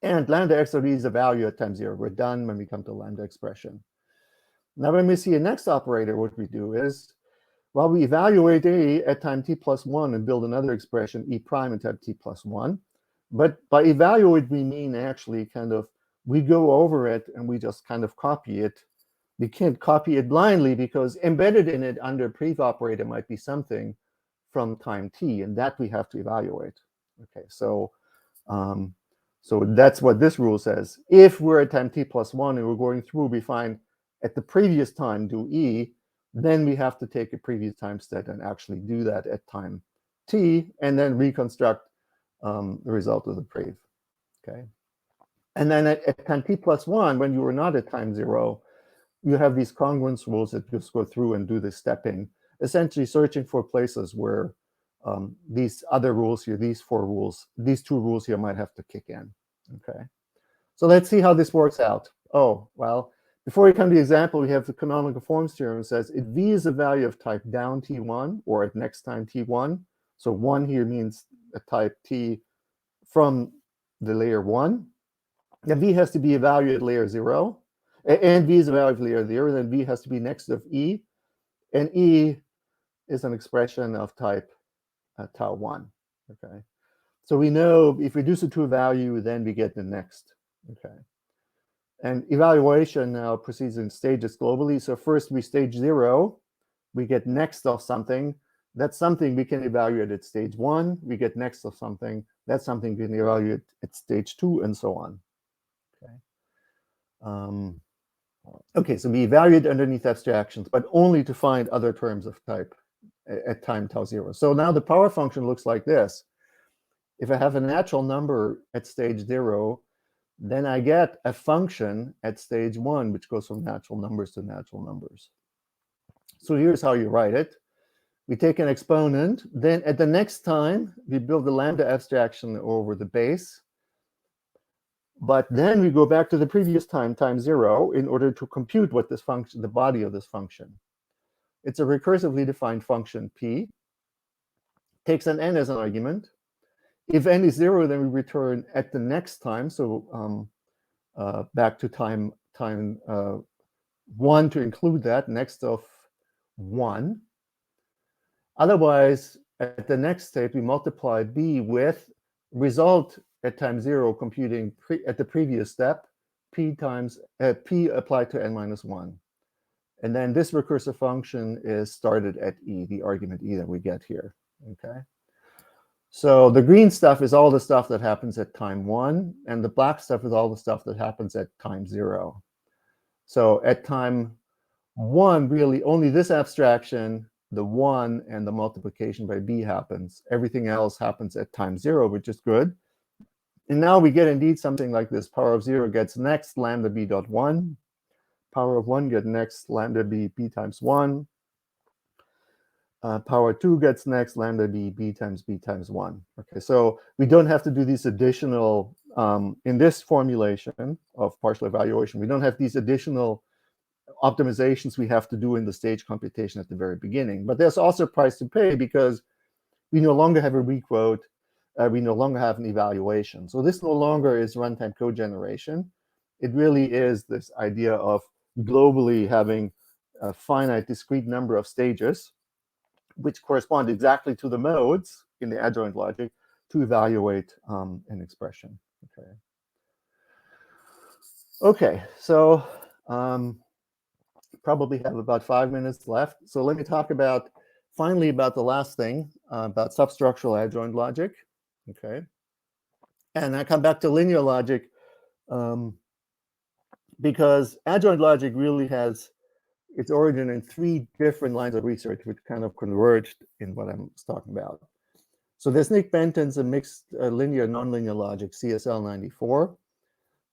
Speaker 2: And lambda x dot e is a value at time 0. We're done when we come to lambda expression. Now when we see a next operator, what we do is, well, we evaluate a at time t+1 and build another expression, e prime at time t+1. But by evaluate, we mean actually kind of, we go over it and we just kind of copy it. We can't copy it blindly because embedded in it under prev operator might be something from time t, and that we have to evaluate. Okay, so that's what this rule says. If we're at time t+1 and we're going through, we find at the previous time do e, then we have to take a previous time step and actually do that at time t, and then reconstruct the result of the prev. Okay, and then at time t+1, when you were not at time 0, you have these congruence rules that just go through and do the stepping, essentially searching for places where these other rules here, these 4 rules, these 2 rules here might have to kick in. Okay, so let's see how this works out. Oh, well, before we come to the example, we have the canonical forms theorem that says if v is a value of type down t1 or at next time t1, so 1 here means a type t from the layer 1, then v has to be a value at layer 0, and v is a value of layer 0, then v has to be next of e, and e is an expression of type tau 1. Okay, so we know if we reduce it to a value, then we get the next. Okay, and evaluation now proceeds in stages globally. So first we stage 0, we get next of something. That's something we can evaluate at stage 1. We get next of something. That's something we can evaluate at stage 2, and so on. Okay. Okay, so we evaluate underneath abstractions, but only to find other terms of type at time tau 0. So now the power function looks like this. If I have a natural number at stage 0, then I get a function at stage 1, which goes from natural numbers to natural numbers. So here's how you write it. We take an exponent. Then at the next time, we build the lambda abstraction over the base. But then we go back to the previous time, time 0, in order to compute what this function, the body of this function. It's a recursively defined function p, takes an n as an argument. If n is 0, then we return at the next time, so back to time 1 to include that, next of 1. Otherwise, at the next state, we multiply b with result at time 0 computing at the previous step, p times p applied to n minus 1. And then this recursive function is started at e, the argument e that we get here. Okay. So the green stuff is all the stuff that happens at time 1, and the black stuff is all the stuff that happens at time 0. So at time 1, really only this abstraction, the 1 and the multiplication by b happens. Everything else happens at time 0, which is good. And now we get indeed something like this. Power of 0 gets next lambda b dot 1. Power of 1 gets next lambda b times 1. Power 2 gets next lambda b times 1. Okay, so we don't have to do these additional, in this formulation of partial evaluation, we don't have these additional optimizations we have to do in the stage computation at the very beginning. But there's also a price to pay because we no longer have a requote, we no longer have an evaluation. So this no longer is runtime cogeneration. It really is this idea of globally having a finite discrete number of stages, which correspond exactly to the modes in the adjoint logic to evaluate an expression. Okay. Okay, so probably have about 5 minutes left. So let me talk finally about the last thing, about substructural adjoint logic. Okay, and I come back to linear logic because adjoint logic really has its origin in 3 different lines of research, which kind of converged in what I'm talking about. So there's Nick Benton's a mixed linear nonlinear logic, CSL 94.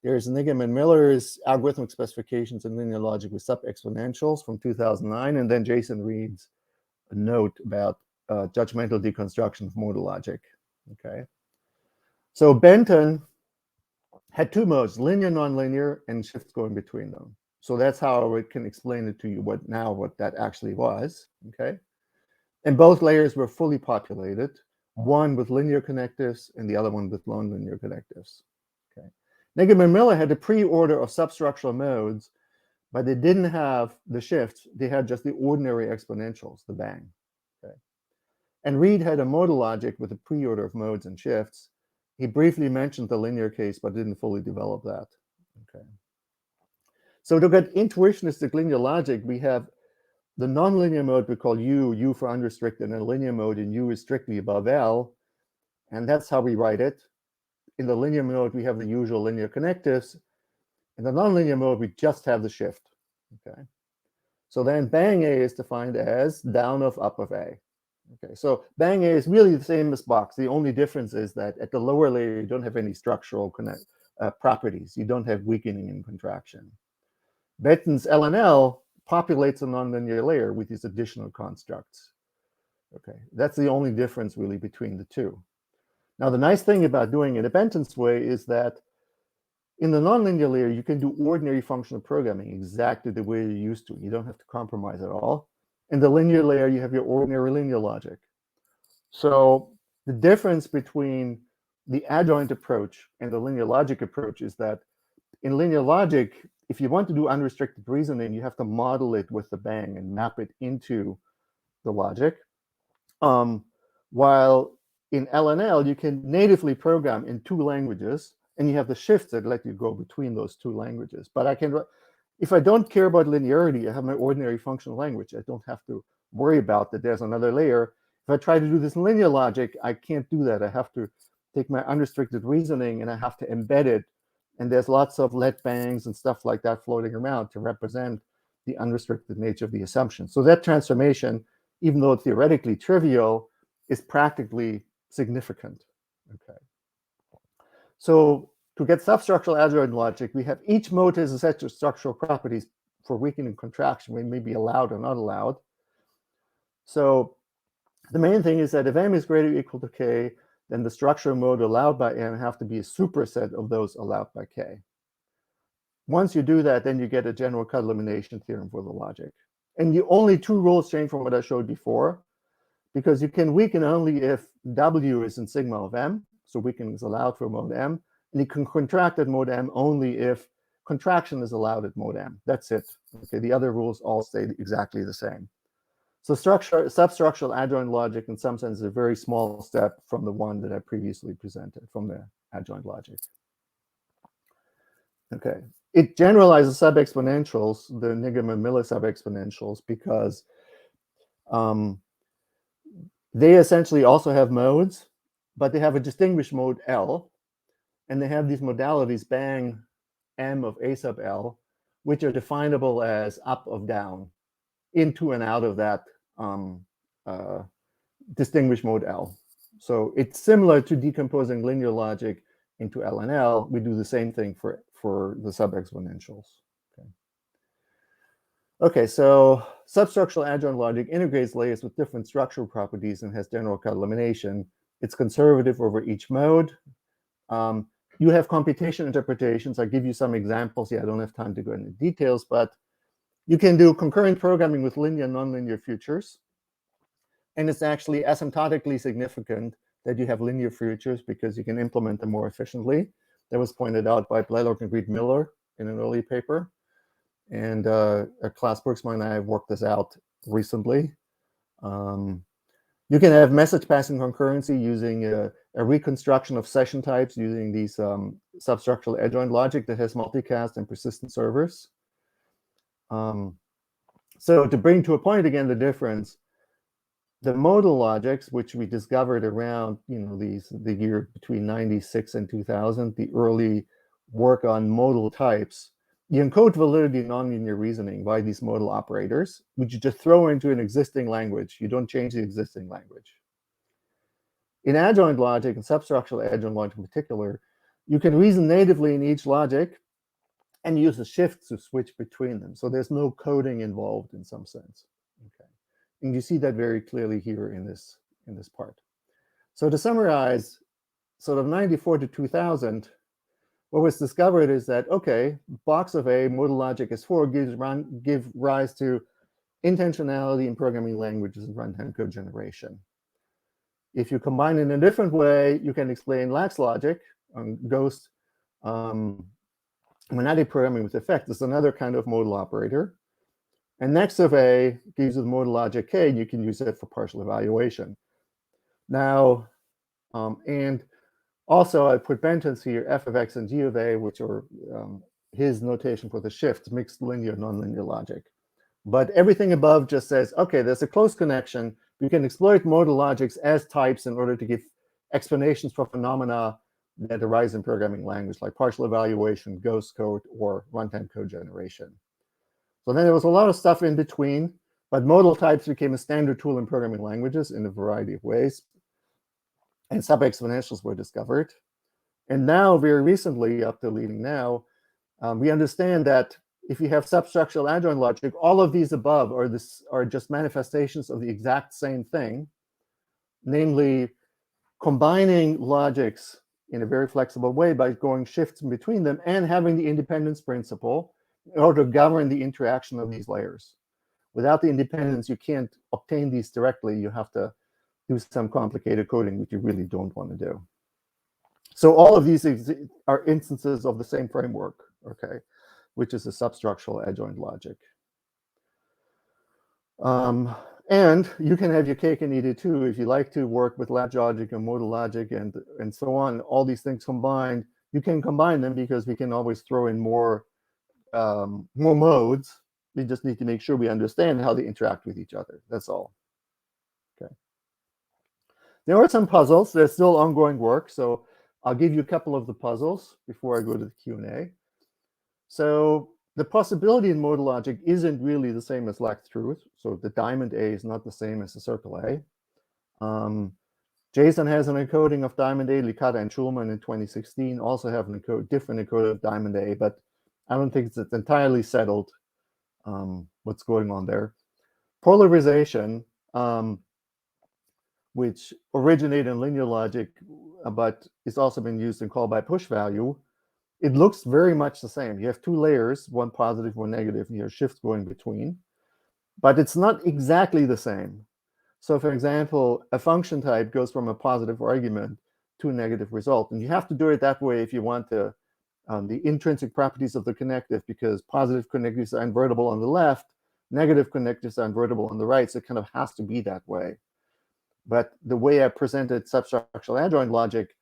Speaker 2: There's Nigam and Miller's algorithmic specifications in linear logic with sub-exponentials from 2009, and then Jason Reed's a note about judgmental deconstruction of modal logic. Okay, so Benton had 2 modes, linear, nonlinear, and shifts going between them. So that's how I can explain it to you what that actually was. Okay, and both layers were fully populated, one with linear connectives and the other one with nonlinear connectives. Okay, Nigam and Miller had a pre-order of substructural modes, but they didn't have the shifts. They had just the ordinary exponentials, the bang. Okay, and Reed had a modal logic with a pre-order of modes and shifts. He briefly mentioned the linear case, but didn't fully develop that. Okay, so to get intuitionistic linear logic, we have the nonlinear mode we call U for unrestricted, and a linear mode in U is strictly above L, and that's how we write it. In the linear mode, we have the usual linear connectives. In the nonlinear mode, we just have the shift. Okay, so then bang A is defined as down of up of A. Okay, so bang A is really the same as box. The only difference is that at the lower layer, you don't have any structural properties. You don't have weakening and contraction. Benton's LNL populates a nonlinear layer with these additional constructs. Okay, that's the only difference really between the two. Now, the nice thing about doing it Benton's way is that in the nonlinear layer, you can do ordinary functional programming exactly the way you're used to. You don't have to compromise at all. In the linear layer, you have your ordinary linear logic. So the difference between the adjoint approach and the linear logic approach is that in linear logic, if you want to do unrestricted reasoning, you have to model it with the bang and map it into the logic. While in LNL, you can natively program in 2 languages, and you have the shifts that let you go between those 2 languages. But if I don't care about linearity, I have my ordinary functional language. I don't have to worry about that there's another layer. If I try to do this in linear logic, I can't do that. I have to take my unrestricted reasoning and I have to embed it. And there's lots of let bangs and stuff like that floating around to represent the unrestricted nature of the assumption. So that transformation, even though theoretically trivial, is practically significant. Okay. So to get substructural adjoint logic, we have each mode has a set of structural properties for weakening and contraction. We may be allowed or not allowed. So the main thing is that if M is greater or equal to K, then the structural mode allowed by M have to be a superset of those allowed by K. Once you do that, then you get a general cut elimination theorem for the logic. And the only 2 rules change from what I showed before, because you can weaken only if W is in sigma of M, so weakening is allowed for mode M, and you can contract at mode M only if contraction is allowed at mode M. That's it. Okay, the other rules all stay exactly the same. So substructural adjoint logic, in some sense, is a very small step from the one that I previously presented from the adjoint logic. Okay, it generalizes sub-exponentials, the Nigam and Miller sub-exponentials, because they essentially also have modes, but they have a distinguished mode L, and they have these modalities bang M of A sub L, which are definable as up of down, into and out of that distinguished mode L. So it's similar to decomposing linear logic into L and L. We do the same thing for the sub-exponentials. Okay, so substructural adjoint logic integrates layers with different structural properties and has general cut elimination. It's conservative over each mode. You have computation interpretations. I'll give you some examples here. I don't have time to go into details, but you can do concurrent programming with linear and nonlinear futures. And it's actually asymptotically significant that you have linear futures because you can implement them more efficiently. That was pointed out by Blaylock and Reed Miller in an early paper. And Klaus Bergsma and I have worked this out recently. You You can have message passing concurrency using a reconstruction of session types using these substructural adjoint logic that has multicast and persistent servers. So to bring to a point again the difference, the modal logics, which we discovered around the year between 96 and 2000, the early work on modal types, you encode validity nonlinear reasoning by these modal operators, which you just throw into an existing language. You don't change the existing language. In adjoint logic, and substructural adjoint logic in particular, you can reason natively in each logic and use the shifts to switch between them. So there's no coding involved in some sense. Okay. And you see that very clearly here in this part. So to summarize, sort of 94 to 2000, what was discovered is that, okay, box of A, modal logic S4 give rise to intentionality in programming languages and runtime cogeneration. If you combine it in a different way, you can explain lax logic on Ghost monadic programming with effect. This is another kind of modal operator. And next of A gives you the modal logic K, and you can use it for partial evaluation. Now, and also I put Benton's here, f of x and g of A, which are his notation for the shifts, mixed linear, nonlinear logic. But everything above just says, okay, there's a close connection. We can exploit modal logics as types in order to give explanations for phenomena that arise in programming language, like partial evaluation, ghost code, or runtime cogeneration. So then there was a lot of stuff in between, but modal types became a standard tool in programming languages in a variety of ways. And sub-exponentials were discovered. And now, very recently, up to leading now, we understand that if you have substructural adjoint logic, all of these above are just manifestations of the exact same thing, namely combining logics in a very flexible way by going shifts in between them and having the independence principle in order to govern the interaction of these layers. Without the independence, you can't obtain these directly. You have to do some complicated coding, which you really don't want to do. So all of these are instances of the same framework, okay, which is a substructural adjoint logic. And you can have your cake and eat it too. If you like to work with latch logic and modal logic and so on, all these things combined, you can combine them because we can always throw in more modes. We just need to make sure we understand how they interact with each other. That's all. Okay. There are some puzzles. There's still ongoing work. So I'll give you a couple of the puzzles before I go to the Q&A. So the possibility in modal logic isn't really the same as lax truth. So the diamond A is not the same as the circle A. Jason has an encoding of diamond A. Licata and Schulman in 2016 also have a different encoding of diamond A, but I don't think it's entirely settled what's going on there. Polarization, which originated in linear logic, but it's also been used in call by push value. It looks very much the same. You have two layers, one positive, one negative, and you have shifts going between. But it's not exactly the same. So for example, a function type goes from a positive argument to a negative result. And you have to do it that way if you want the intrinsic properties of the connective, because positive connectives are invertible on the left, negative connectives are invertible on the right. So it kind of has to be that way. But the way I presented substructural adjoint logic,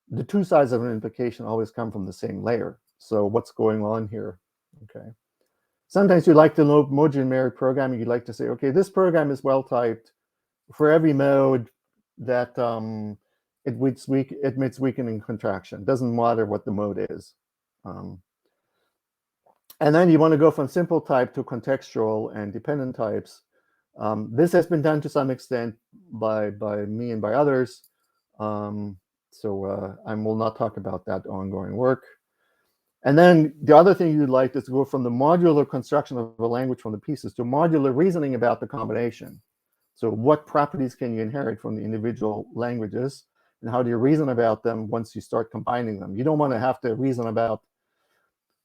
Speaker 2: the two sides of an implication always come from the same layer. So what's going on here? Okay. Sometimes you like to know more generic programming. You'd like to say, okay, this program is well typed for every mode that admits weakening contraction. Doesn't matter what the mode is. And then you want to go from simple type to contextual and dependent types. This has been done to some extent by me and by others. So I will not talk about that ongoing work. And then the other thing you'd like is to go from the modular construction of a language from the pieces to modular reasoning about the combination. So what properties can you inherit from the individual languages, and how do you reason about them once you start combining them? You don't want to have to reason about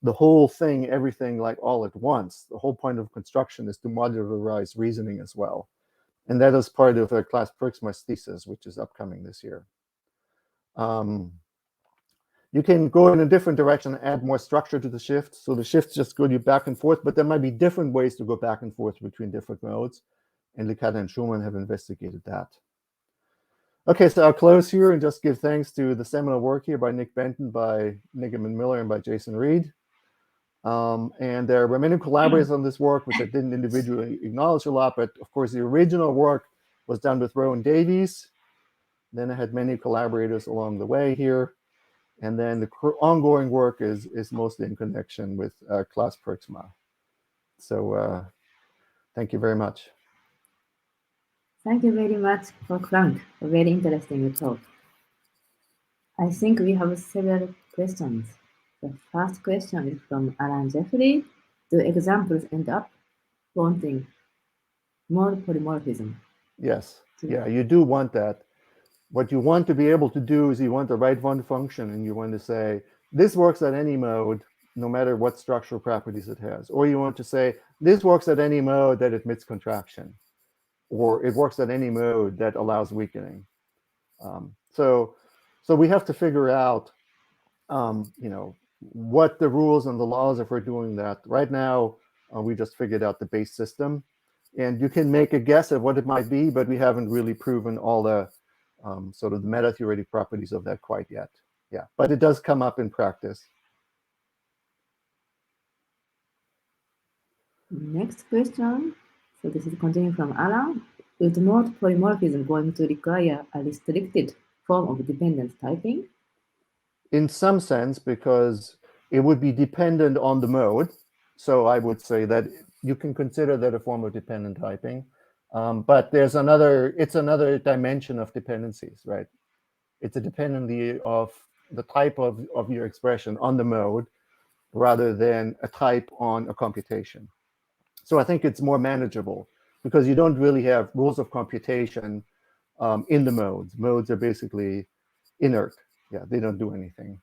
Speaker 2: the whole thing, everything like all at once. The whole point of construction is to modularize reasoning as well. And that is part of a class Prixmas thesis, which is upcoming this year. You can go in a different direction, add more structure to the shift. So the shifts just go you back and forth, but there might be different ways to go back and forth between different modes. And Licata and Schulman have investigated that. Okay, so I'll close here and just give thanks to the seminal work here by Nick Benton, by Nigaman Miller, and by Jason Reed. And there were many collaborators on this work, which I didn't individually acknowledge a lot, but of course the original work was done with Rowan Davies. Then I had many collaborators along the way here. And then the ongoing work is mostly in connection with Klaus Perksma. So thank you very much.
Speaker 1: Thank you very much for Frank, a very interesting talk. I think we have several questions. The first question is from Alan Jeffrey. Do examples end up wanting more polymorphism?
Speaker 2: Yes, yeah, you do want that. What you want to be able to do is you want to write one function and you want to say, this works at any mode, no matter what structural properties it has. Or you want to say, this works at any mode that admits contraction. Or it works at any mode that allows weakening. So we have to figure out, what the rules and the laws are for doing that. Right now, we just figured out the base system. And you can make a guess at what it might be, but we haven't really proven all the sort of the meta-theoretic properties of that quite yet. Yeah, but it does come up in practice.
Speaker 1: Next question. So this is continuing from Alan. Is mode polymorphism going to require a restricted form of dependent typing?
Speaker 2: In some sense, because it would be dependent on the mode. So I would say that you can consider that a form of dependent typing. But it's another dimension of dependencies, right? It's a dependency of the type of your expression on the mode rather than a type on a computation. So I think it's more manageable because you don't really have rules of computation in the modes. Modes are basically inert. Yeah, they don't do anything.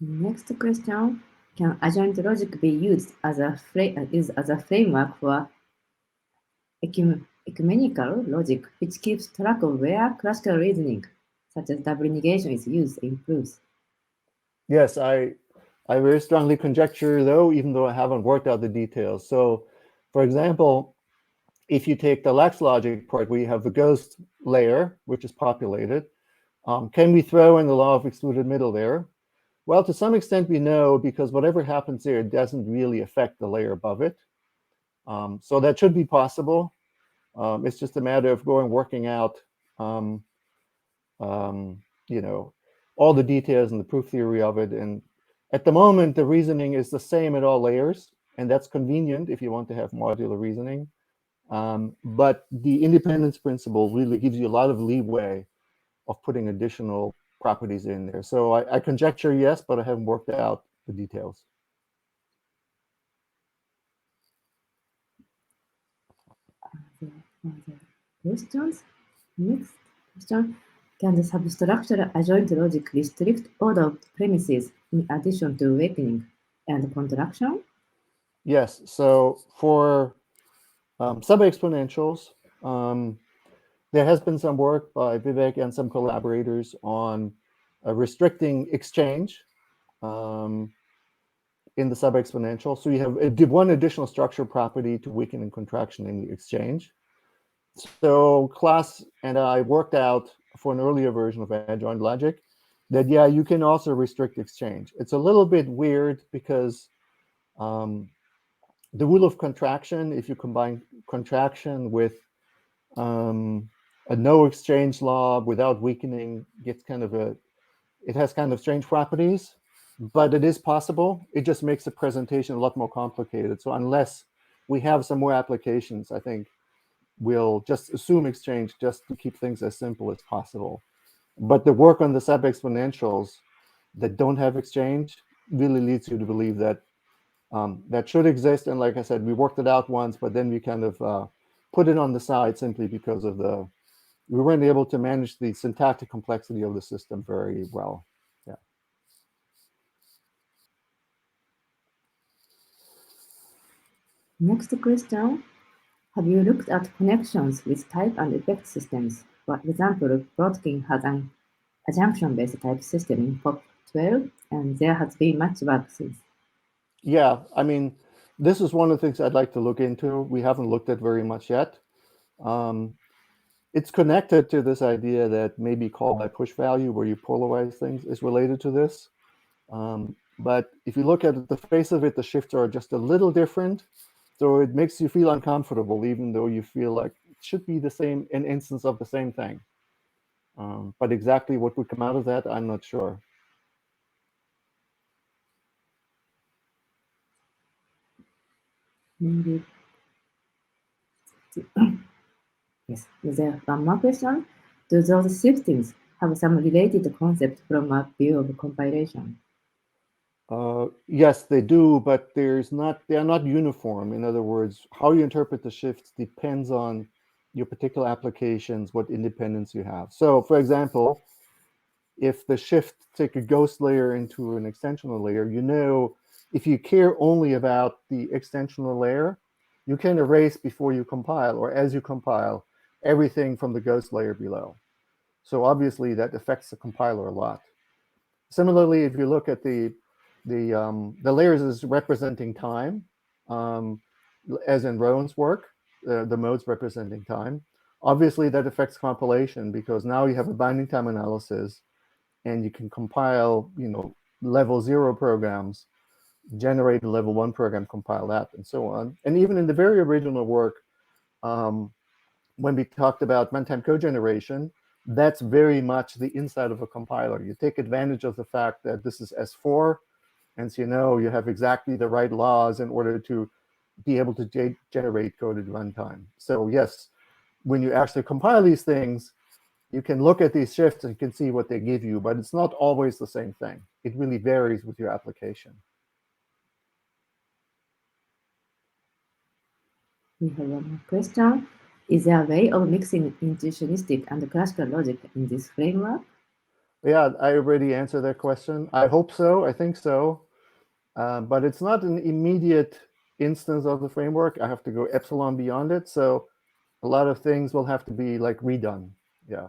Speaker 1: Next question. Can adjoint logic be used as a framework for ecumenical logic, which keeps track of where classical reasoning, such as double negation, is used in proofs?
Speaker 2: Yes, I very strongly conjecture, though, even though I haven't worked out the details. So, for example, if you take the Lax logic part, where you have the ghost layer, which is populated, can we throw in the law of excluded middle there? Well, to some extent we know, because whatever happens there doesn't really affect the layer above it. So that should be possible. It's just a matter of working out, all the details and the proof theory of it. And at the moment, the reasoning is the same at all layers, and that's convenient if you want to have modular reasoning. But the independence principle really gives you a lot of leeway of putting additional properties in there. So I conjecture yes, but I haven't worked out the details.
Speaker 1: Questions? Next question. Can the substructural adjoint logic restrict order of premises in addition to awakening and contraction?
Speaker 2: Yes. So for sub-exponentials, there has been some work by Vivek and some collaborators on restricting exchange in the sub-exponential. So you have one additional structure property to weaken and contraction in the exchange. So Klaus and I worked out for an earlier version of adjoint logic that, yeah, you can also restrict exchange. It's a little bit weird because the rule of contraction, if you combine contraction with a no exchange law without weakening, gets it has kind of strange properties, but it is possible. It just makes the presentation a lot more complicated. So unless we have some more applications, I think we'll just assume exchange just to keep things as simple as possible. But the work on the sub-exponentials that don't have exchange really leads you to believe that that should exist. And like I said, we worked it out once, but then we kind of put it on the side simply because of we weren't able to manage the syntactic complexity of the system very well. Yeah.
Speaker 1: Next question. Have you looked at connections with type and effect systems? For example, Plotkin has an assumption-based type system in POP 12, and there has been much work since.
Speaker 2: Yeah, I mean, this is one of the things I'd like to look into. We haven't looked at very much yet. It's connected to this idea that maybe call by push value, where you polarize things, is related to this. But if you look at the face of it, the shifts are just a little different. So it makes you feel uncomfortable, even though you feel like it should be the same, an instance of the same thing. But exactly what would come out of that, I'm not sure.
Speaker 1: Maybe. Yes, is there one more question? Do those shiftings have some related concept from a view of compilation?
Speaker 2: Yes, they do, but they are not uniform. In other words, how you interpret the shifts depends on your particular applications, what independence you have. So, for example, if the shift take a ghost layer into an extensional layer, you know, if you care only about the extensional layer, you can erase before you compile, or as you compile, everything from the ghost layer below. So obviously that affects the compiler a lot. Similarly, if you look at the layers as representing time, as in Rowan's work, the modes representing time, obviously that affects compilation, because now you have a binding time analysis, and you can compile, level 0 programs, generate a level 1 program, compile that, and so on. And even in the very original work, when we talked about runtime cogeneration, that's very much the inside of a compiler. You take advantage of the fact that this is S4, and so you have exactly the right laws in order to be able to generate coded runtime. So yes, when you actually compile these things, you can look at these shifts and you can see what they give you, but it's not always the same thing. It really varies with your application.
Speaker 1: We have one more question. Is there a way of mixing intuitionistic and classical logic in this framework?
Speaker 2: Yeah, I already answered that question. I hope so. I think so. But it's not an immediate instance of the framework. I have to go epsilon beyond it. So a lot of things will have to be like redone. Yeah.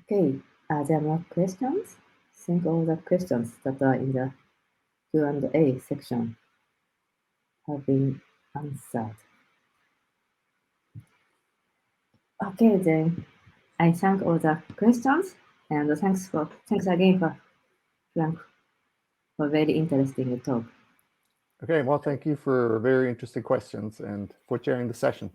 Speaker 1: Okay. Are there more questions? I think all the questions that are in the Q&A section have been answered. Okay, then I thank all the questions, and thanks again for Frank for very interesting talk.
Speaker 2: Okay, well, thank you for very interesting questions and for chairing the session.